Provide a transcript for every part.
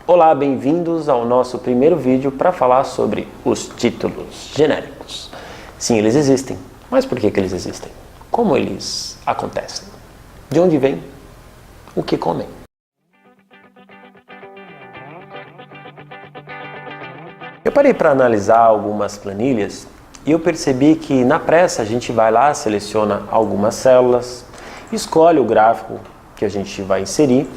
Olá, bem-vindos ao nosso primeiro vídeo para falar sobre os títulos genéricos. Sim, eles existem, mas por que eles existem? Como eles acontecem? De onde vêm? O que comem? Eu parei para analisar algumas planilhas e eu percebi que na pressa a gente vai lá, seleciona algumas células, escolhe o gráfico que a gente vai inserir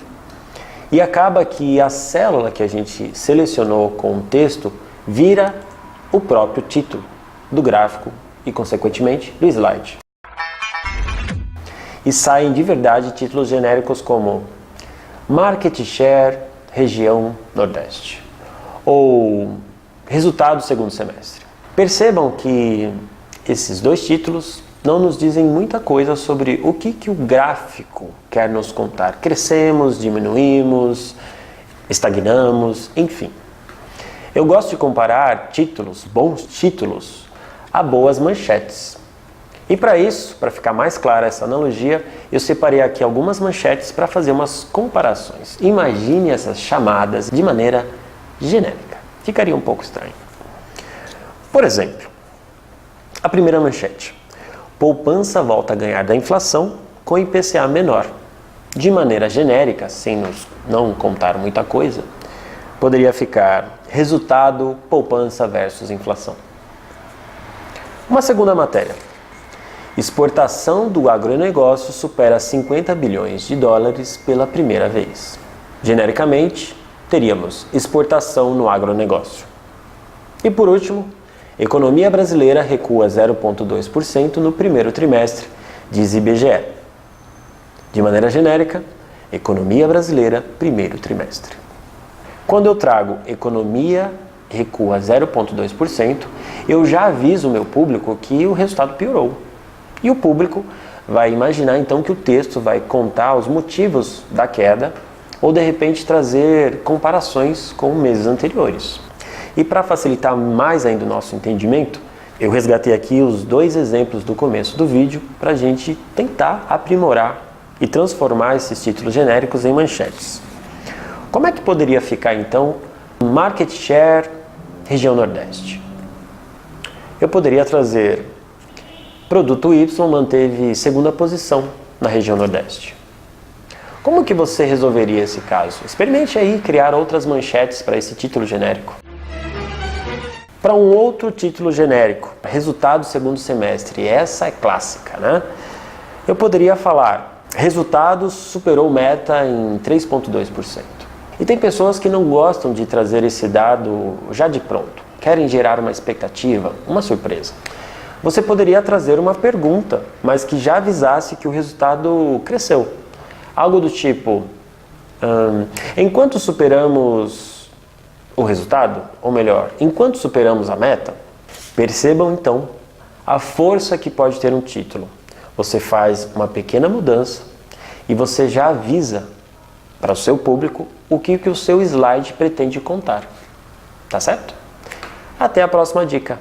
e acaba que a célula que a gente selecionou com o texto vira o próprio título do gráfico e, consequentemente, do slide. E saem de verdade títulos genéricos como Market Share Região Nordeste ou Resultado segundo semestre. Percebam que esses dois títulos não nos dizem muita coisa sobre o que o gráfico quer nos contar. Crescemos, diminuímos, estagnamos, enfim. Eu gosto de comparar títulos, bons títulos, a boas manchetes. E para isso, para ficar mais clara essa analogia, eu separei aqui algumas manchetes para fazer umas comparações. Imagine essas chamadas de maneira genérica. Ficaria um pouco estranho. Por exemplo, a primeira manchete. Poupança volta a ganhar da inflação com IPCA menor. De maneira genérica, sem não contar muita coisa, poderia ficar resultado poupança versus inflação. Uma segunda matéria. Exportação do agronegócio supera 50 bilhões de dólares pela primeira vez. Genericamente, teríamos exportação no agronegócio. E por último, economia brasileira recua 0,2% no primeiro trimestre, diz IBGE. De maneira genérica, economia brasileira, primeiro trimestre. Quando eu trago economia recua 0,2%, eu já aviso o meu público que o resultado piorou. E o público vai imaginar então que o texto vai contar os motivos da queda ou de repente trazer comparações com meses anteriores. E para facilitar mais ainda o nosso entendimento, eu resgatei aqui os dois exemplos do começo do vídeo para a gente tentar aprimorar e transformar esses títulos genéricos em manchetes. Como é que poderia ficar então Market Share Região Nordeste? Eu poderia trazer Produto Y manteve segunda posição na região Nordeste. Como que você resolveria esse caso? Experimente aí criar outras manchetes para esse título genérico. Para um outro título genérico, resultado segundo semestre, essa é clássica, né? Eu poderia falar, resultados superou meta em 3,2%. E tem pessoas que não gostam de trazer esse dado já de pronto, querem gerar uma expectativa, uma surpresa. Você poderia trazer uma pergunta, mas que já avisasse que o resultado cresceu. Algo do tipo, enquanto superamos o resultado, ou melhor, enquanto superamos a meta, percebam então a força que pode ter um título. Você faz uma pequena mudança e você já avisa para o seu público o que o seu slide pretende contar. Tá certo? Até a próxima dica!